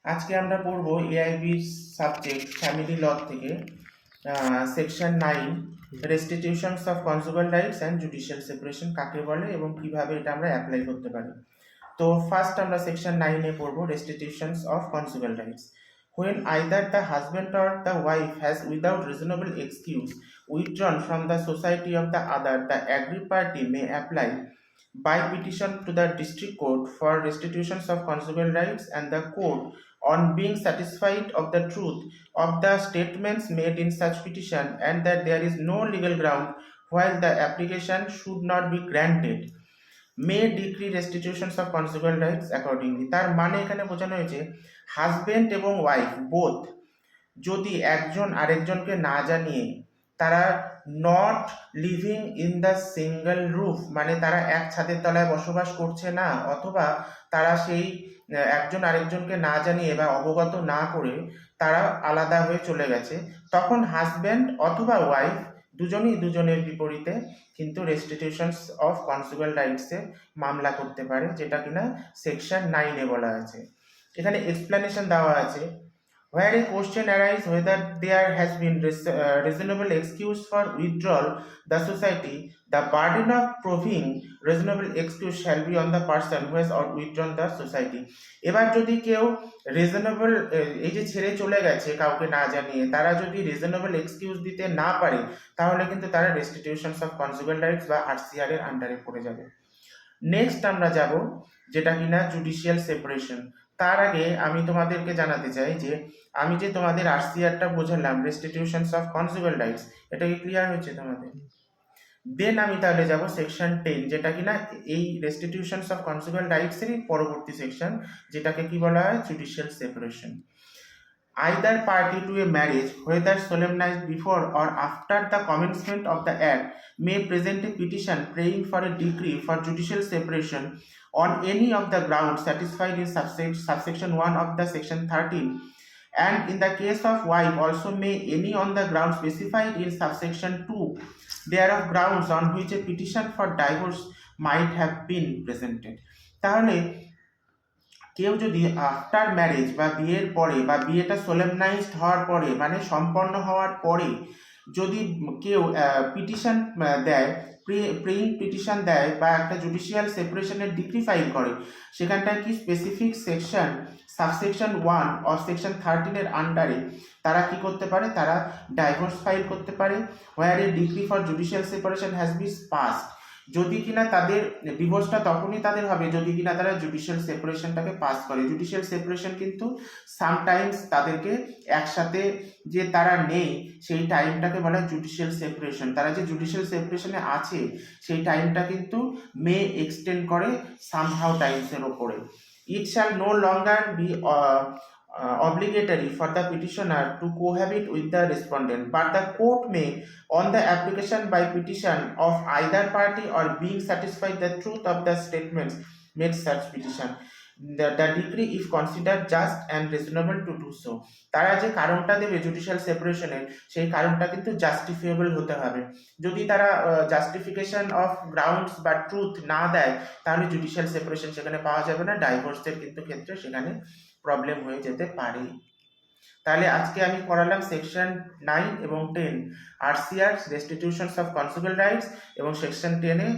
আজকে আমরা পড়ব এআইবি সাবজেক্ট ফ্যামিলি ল থেকে section 9 restitutions of conjugal rights and judicial separation কাকে বলে এবং কিভাবে এটা আমরা অ্যাপ্লাই করতে পারি। তো ফার্স্ট আমরা সেকশন 9 এ পড়ব restitutions of conjugal rights. When either the husband or the wife has without reasonable excuse withdrawn from the society of the other, the aggrieved party may apply by petition to the district court for restitutions of conjugal rights, and the court, on being satisfied of the truth of the statements made in such petition and that there is no legal ground while the application should not be granted, may decree restitutions of conjugal rights accordingly। তার মানে এখানে বোঝানো হয়েছে husband এবং wife both যদি একজন আরেকজনকে না জানিয়ে তারা not living in the single roof, মানে তারা এক ছাদের তলায় বসবাস করছে না, অথবা তারা সেই একজন আরেকজনকে না জানিয়ে বা অবগত না করে তারা আলাদা হয়ে চলে গেছে, তখন হাজব্যান্ড অথবা ওয়াইফ দুজনই দুজনের বিপরীতে কিন্তু রেস্টিটিউশনস অফ কনজুগাল রাইটসে মামলা করতে পারে, যেটা কিনা সেকশন 9-এ বলা আছে। এখানে এক্সপ্লেনেশন দেওয়া আছে। Where a question arises whether there has been reasonable excuse for withdrawal, the society, the burden of proving reasonable excuse shall be on the person who has withdrawn the society। এবার যদি কেউ reasonable, এই যে ছেড়ে চলে গেছে কাউকে না জানিয়ে, তারা যদি রিজনেবল এক্সকিউজ দিতে না পারে তাহলে কিন্তু তারা রেস্টিটিউশনস অফ কনজুগাল রাইটস বা আরসিআর এর আন্ডারে পড়ে যাবে। নেক্সট আমরা যাব যেটা কিনা জুডিশিয়াল সেপারেশন। তার আগে আমি তোমাদেরকে জানাতে চাই যে আমি যে তোমাদের আরসিআরটা বোঝালাম রেস্টিটিউশনস অফ কনজুগাল রাইটস, এটা কি ক্লিয়ার হয়েছে তোমাদের? দেন আমি তাহলে যাব সেকশন 10, যেটা কিনা এই রেস্টিটিউশনস অফ কনজুগাল রাইটস এরই পরবর্তী সেকশন, যেটাকে কি বলা হয় judicial separation. Either party to a marriage, whether solemnized before or after the commencement of the act, may present a petition praying for a decree for judicial separation on any of the grounds satisfied in subsection 1 of the section 13, and in the case of wife also may any on the grounds specified in subsection 2 thereof grounds on which a petition for divorce might have been presented। তাহলে কেউ যদি after marriage বা বিয়ের পরে বা বিয়েটা সোলেমনাইজড হওয়ার পরে মানে সম্পন্ন হওয়ার পরে যদি কেউ পিটিশন দেয়, প্রেইং পিটিশন দেয় বা একটা জুডিশিয়াল সেপারেশনের ডিক্রি ফাইল করে, সেখানটায় কি specific section subsection 1 of section 13 এর আন্ডারে তারা কি করতে পারে, তারা ডাইভোর্স ফাইল করতে পারে। Where a decree for judicial separation has been passed, যদি কিনা তাদের ডিভোর্সটা তখনই তাদের হবে যদি কিনা তারা জুডিশিয়াল সেপারেশনটাকে পাস করে। জুডিশিয়াল সেপারেশন কিন্তু সামটাইমস তাদেরকে একসাথে যে তারা নেই সেই টাইমটাকে বলা হয় জুডিশিয়াল সেপারেশন। তারা যে জুডিশিয়াল সেপারেশনে আছে সেই টাইমটা কিন্তু মে এক্সটেন্ড করে সামহাউ টাইমসের ওপরে। It shall no longer be obligatory for the petitioner to cohabit with the respondent, but the court may, on the application by petition of either party or being satisfied the truth of the statements made such petition, the decree if considered just and reasonable to do so। তারা যে কারণটা দেবে judicial সেপারেশনের সেই কারণটা কিন্তু জাস্টিফিয়েবল হতে হবে। যদি তারা জাস্টিফিকেশন অফ গ্রাউন্ডস বা ট্রুথ না দেয় তাহলে জুডিশিয়াল সেপারেশন সেখানে পাওয়া যাবে না, ডাইভোর্সের কিন্তু ক্ষেত্রে সেখানে প্রবলেম হয়ে যেতে পারে। তাহলে আজকে আমি পড়ালাম সেকশন 9 এবং 10 আরসিআর রেস্টিটিউশনস অফ কনজুগাল রাইটস, এবং সেকশন 10 এ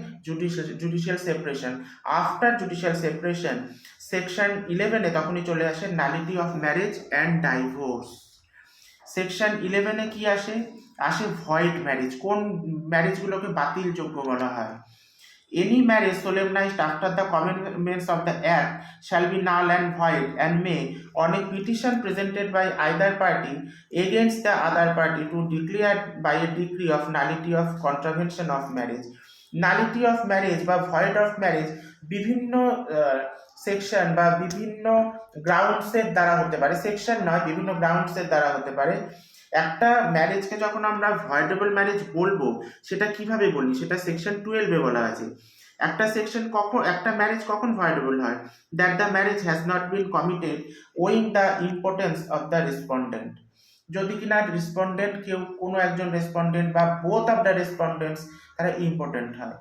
judicial separation. After judicial separation section 11 এ তখনই চলে আসে nullity of marriage and divorce. Section 11 এ কি আসে ভয়েড ম্যারেজ। কোন ম্যারেজগুলোকে বাতিলযোগ্য বলা হয়? Any marriage solemnized after the commencement of the act shall be null and void, and may, on a petition presented by either party against the other party, to declare by a decree of nullity of contravention of marriage। nullity of marriage বা void of marriage বিভিন্ন section বা বিভিন্ন গ্রাউন্ডসের দ্বারা হতে পারে, section নয় বিভিন্ন গ্রাউন্ডসের দ্বারা হতে পারে। একটা ম্যারেজকে যখন আমরা ভয়েডেবল ম্যারেজ বলবো সেটা কিভাবে বলি, সেটা সেকশন 12 এ বলা আছে। একটা ম্যারেজ কখন ভয়েডেবল হয়? That the marriage has not been committed owing the impotence of the respondent. যদি কিনা রেসপন্ডেন্ট কেউ কোনো একজন রেসপন্ডেন্ট বা বোথ অফ দ্য রেসপন্ডেন্টস তারা ইম্পর্টেন্ট হয়।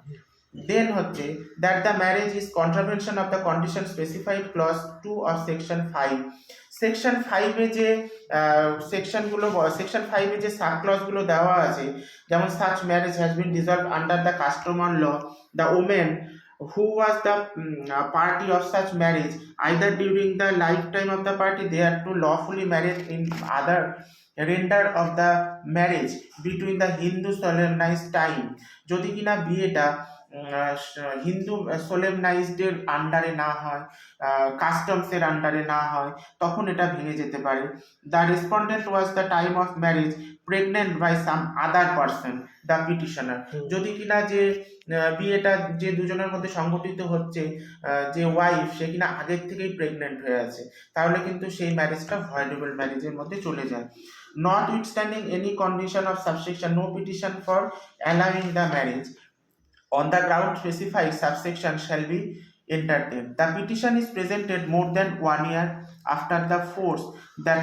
দেন হচ্ছে that the marriage is contravention of the condition specified clause 2 of section 5। Section 5-এ যে সেকশন 5-এ যে সাব ক্লজগুলো দেওয়া আছে, যেমন such marriage has been dissolved under the customer law, the women who was the party of such marriage either during the lifetime of the party they are to lawfully married in other render of the marriage between the Hindu solemnized time, যদি কিনা বিয়েটা হিন্দু সোলেমনাইজডের আন্ডারে না হয়, কাস্টমসের আন্ডারে না হয়, তখন এটা ভেঙে যেতে পারে। The respondent was the time of marriage pregnant by some other person the petitioner, যদি কিনা যে বিয়েটা যে দুজনের মধ্যে সংগঠিত হচ্ছে, যে ওয়াইফ সে কিনা আগের থেকেই প্রেগনেন্ট হয়ে আছে, তাহলে কিন্তু সেই ম্যারেজটা ভয়েডেবল ম্যারেজের মধ্যে চলে যায়। Notwithstanding any condition of subsection, no petition for allowing the marriage on the ground specified subsection shall be entertained. The petition is presented more than 1 year after the force that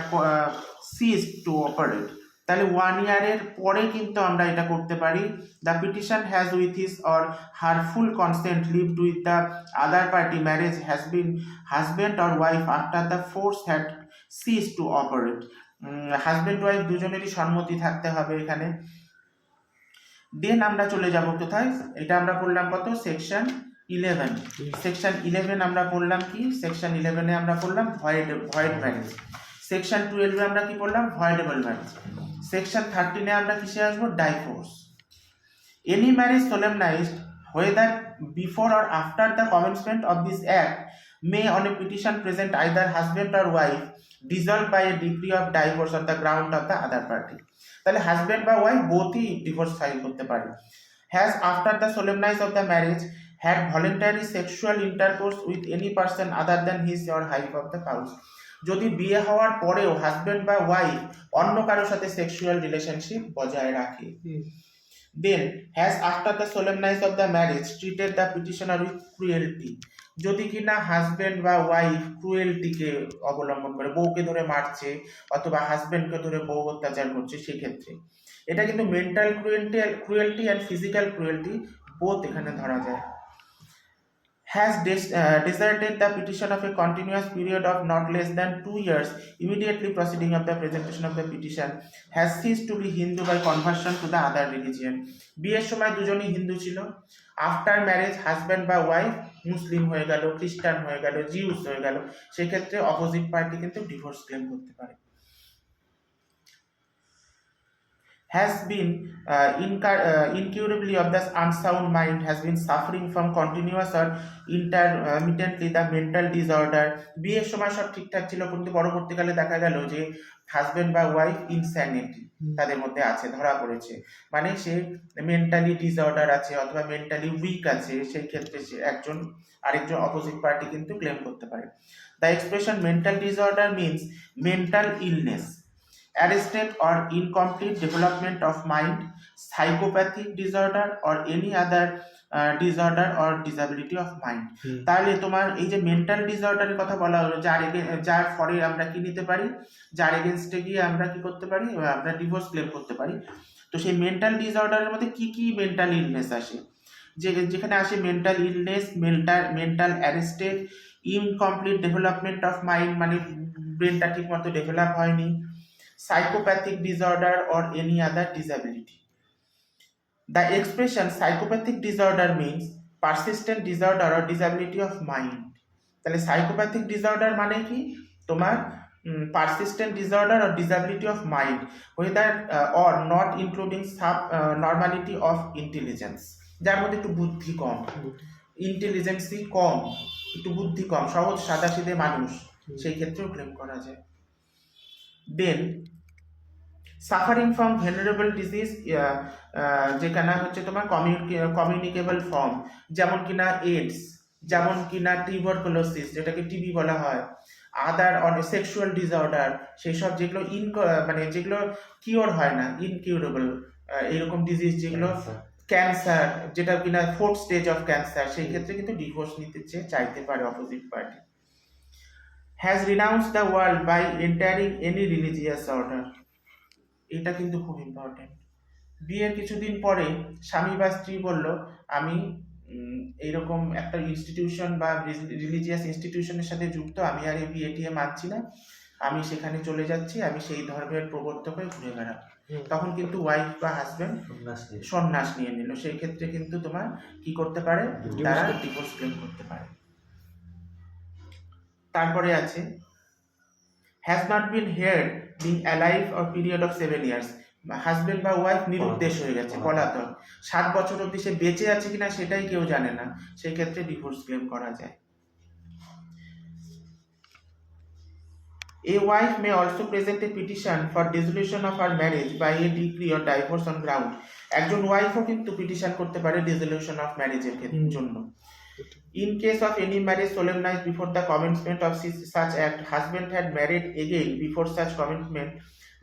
ceased to operate. তাহলে 1 ইয়ারের পরে কিন্তু আমরা এটা করতে পারি। The petition has with his or her full consent lived with the other party, marriage has been husband or wife after the force had cease to operate. Husband wife দুজনেরই সম্মতি থাকতে হবে এখানে। দেন আমরা চলে যাব কোথায়, এটা আমরা পড়লাম কত, সেকশন 11। সেকশন 11 আমরা পড়লাম কি, সেকশন 11-এ আমরা পড়লাম ভয়েড ম্যারেজ। সেকশন 12-এ আমরা কি পড়লাম, ভয়েডেবল ম্যারেজ। সেকশন 13-এ আমরা কিসে আসবো, divorce. Any marriage solemnized whether before or after the commencement of this act may on a petition present either husband or wife dissolved by a decree of divorce on the ground of the other party। তাহলে husband বা wife বোথই divorce file করতে পারে। Has after the solemnize of the marriage had voluntary sexual intercourse with any person other than his or wife of the spouse, যদি বিয়ে হওয়ার পরেও husband বা ওয়াইফ অন্য কারোর সাথে সেক্সুয়াল রিলেশনশিপ বজায় রাখে। Then has after the solemnize of the marriage treated the petitioner with cruelty, যদি কিনা হাজব্যান্ড বা ওয়াইফ ক্রুয়েলটিকে অবলম্বন করে, বউকে ধরে মারছে অথবা হাজব্যান্ডকে ধরে বউ অত্যাচার করছে, সেক্ষেত্রে এটা কিন্তু mental cruelty and physical cruelty both এখানে ধরা যায়। has deserted the petition of a continuous period of not less than 2 years immediately preceding of the presentation of the petition, has ceased to be Hindu by conversion to the other religion। বিয়ের সময় দুজনই হিন্দু ছিল, after marriage husband বা wife মুসলিম হয়ে গেল, খ্রিস্টান হয়ে গেল, জিউস হয়ে গেল, সেক্ষেত্রে অপোজিট পার্টি কিন্তু ডিভোর্স ক্লেম করতে পারে। has been incurably of the unsound mind, has been suffering from continuous or intermittently the mental disorder। বিয়ের সময় সব ঠিকঠাক ছিল, কিন্তু পরবর্তীকালে দেখা গেল যে হাজব্যান্ড বা ওয়াইফ ইনস্যানিটি তাদের মধ্যে আছে, ধরা পড়েছে, মানে সে মেন্টালি ডিসঅর্ডার আছে অথবা মেন্টালি উইক আছে, সেই ক্ষেত্রে সে আরেকজন অপোজিট পার্টি কিন্তু ক্লেম করতে পারে। The expression mental disorder means mental illness, arrested or incomplete development of mind, psychopathic disorder or any other disorder or disability of mind। তাহলে তোমার এই যে মেন্টাল ডিসঅর্ডারের কথা বলা হলো, যার ফলে আমরা কি নিতে পারি, যার এগেনস্টে গিয়ে আমরা কি করতে পারি, আমরা ডিভোর্স ক্লেম করতে পারি। তো সেই মেন্টাল ডিসঅর্ডারের মধ্যে কি কি মেন্টাল ইলনেস আসে, যেখানে আসে mental illness, mental arrested, incomplete development of mind, মানে ব্রেনটা ঠিক মতো ডেভেলপ হয়নি, psychopathic disorder or any other disability। The expression psychopathic disorder means persistent disorder or disability of mind। তাহলে psychopathic disorder মানে কি, তোমার persistent disorder or disability of mind whether or not including normality of intelligence, যার মধ্যে একটু বুদ্ধি কম, ইন্টেলিজেন্সি কম, একটু বুদ্ধি কম, সহজ সাদাসিধে মানুষ, সেই ক্ষেত্রেও ক্লেম করা যায়। দেন সাফারিং ফ্রম ভেনারেবল ডিজিজ, যেখানে হচ্ছে তোমার কমিউনিকেবল ফর্ম, যেমন কিনা এইডস, যেমন কিনা টিউবারকুলোসিস যেটাকে টিবি বলা হয়, আদার সেক্সুয়াল ডিসঅর্ডার, সেই সব যেগুলো মানে যেগুলো কিওর হয় না, ইনকিউরেবল, এইরকম ডিজিজ যেগুলো, ক্যান্সার যেটা কিনা 4th স্টেজ অফ ক্যান্সার, সেই ক্ষেত্রে কিন্তু ডিভোর্স নিতে চাইতে পারে opposite party. has renounced the world by entering any religious order, এটা কিন্তু খুব ইম্পর্টেন্ট। বিয়ের কিছুদিন পরে স্বামী বা স্ত্রী বলল আমি এইরকম একটা ইনস্টিটিউশন বা রিলিজিয়াস ইনস্টিটিউশনের সাথে যুক্ত, আমি আর এই বিয়েটিয়ে মানছি না, আমি সেখানে চলে যাচ্ছি, আমি সেই ধর্মের প্রবর্তক হয়ে ঘুরে বেড়াবো, হুম। তখন কিন্তু ওয়াইফ বা হাজবেন্ড সন্ন্যাস নিয়ে নিল, সেই ক্ষেত্রে কিন্তু তোমার কি করতে পারে, তারা ডিভোর্স ক্লেম করতে পারে। তারপরে আছে has not bin heard being alive or period of 7 years, husband বা ওয়াইফ নিরুদ্দেশ হয়ে গেছে, পলাতক, 7 বছর অবধি সে বেঁচে আছে কিনা সেটাই কেউ জানে না, সেই ক্ষেত্রে ডিভোর্স ক্লেম করা যায়। A wife may also present a petition for dissolution of her marriage by a decree or divorce on ground, একজন ওয়াইফও কিন্তু পিটিশন করতে পারে ডিসলিউশন অফ ম্যারেজের জন্য। In case of any marriage solemnized before the commencement of such act, husband had married again before such commencement,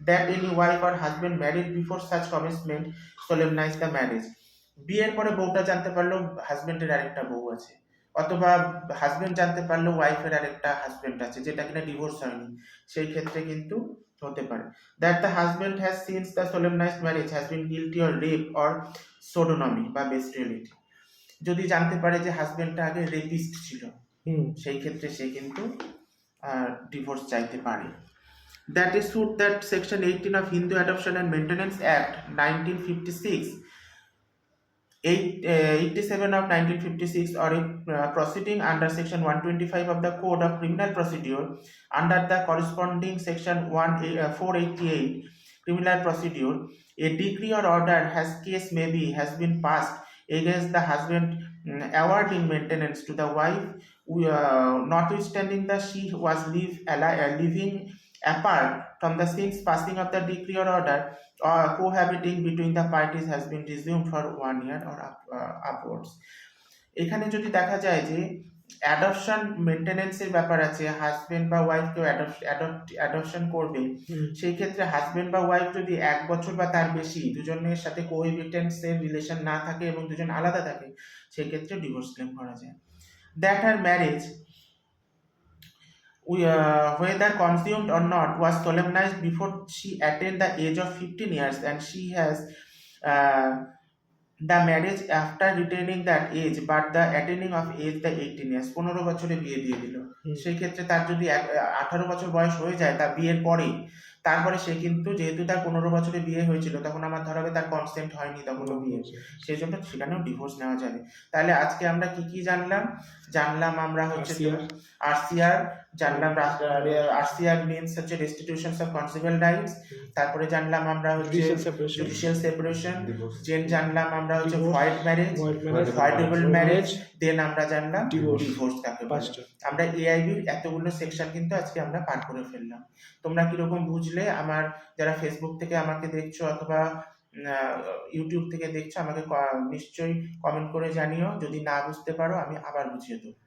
that any wife or husband married before such commencement solemnize the marriage, বিয়ের পরে বউটা জানতে পারলো হাজবেন্ডের আরেকটা বউ আছে, অথবা হাজবেন্ড জানতে পারলো ওয়াইফের আরেকটা হাজবেন্ড আছে যেটা কিনা ডিভোর্স হয়নি, সেই ক্ষেত্রে কিন্তু হতে পারে। That the husband has since the solemnized marriage has been guilty or rape or sodomy বা বেস্টিয়ালিটি, যদি জানতে পারে যে হাজবেন্ডটা আগে রেপিস্ট ছিল, সেই ক্ষেত্রে সে কিন্তু ডিভোর্স চাইতে পারে। That is suit that section 18 of Hindu adoption and maintenance act 1956, 87 of 1956, or a proceeding under section 125 of the Code of Criminal Procedure under the corresponding section 488 Criminal Procedure, a decree or order has been passed against the husband awarding maintenance to the wife, notwithstanding that she was living apart from the since passing of the decree or order, or cohabiting between the parties has been resumed for 1 year or upwards. এখানে যদি দেখা যায় যে adoption মেইনটেনেন্সের ব্যাপার আছে, husband বা wife কেউ adoption করবে, সেই ক্ষেত্রে হাজবেন্ড বা ওয়াইফ যদি 1 বছর বা তার বেশি দুজনের সাথে কোহেবিটেন্সের রিলেশন না থাকে এবং দুজন আলাদা থাকে, সেই ক্ষেত্রে ডিভোর্স ক্লেম করা যায়। That her marriage whether consumed or not was solemnized before she attained the age of 15 years, and she has the marriage after retaining that age but the attaining of age the 18 years, 15 বছরে বিয়ে দিয়ে দিল, সেই ক্ষেত্রে তার যদি 18 বছর বয়স হয়ে যায় তার বিয়ের পরে, তারপরে সে কিন্তু যেহেতু তার 15 বছরে বিয়ে হয়েছিল তখন আমার ধরা হবে তার কনসেন্ট হয়নি তখনও বিয়ে, সেই জন্য সেখানেও ডিভোর্স নেওয়া যাবে। তাহলে আজকে আমরা কি জানলাম আমরা হচ্ছে আরসিআর জানলাম, আরসিআর মিন্স হচ্ছে রেস্টিটিউশনস অফ কনজুগাল রাইটস, তারপরে জানলাম আমরা হচ্ছে জুডিশিয়াল সেপারেশন, জানলাম আমরা হচ্ছে ভয়েড ম্যারেজ, ভয়েডেবল ম্যারেজ, দেন আমরা জানলাম ডিভোর্স কাকে বলে। আমরা এআইবির এতগুলো সেকশন কিন্তু আজকে আমরা পার করে ফেললাম। তোমরা কিরকম বুঝলে, আমার যারা ফেসবুক থেকে আমাকে দেখছো অথবা ইউটিউব থেকে দেখছো আমাকে নিশ্চয়ই কমেন্ট করে জানিও, যদি না বুঝতে পারো আমি আবার বুঝিয়ে দেবো।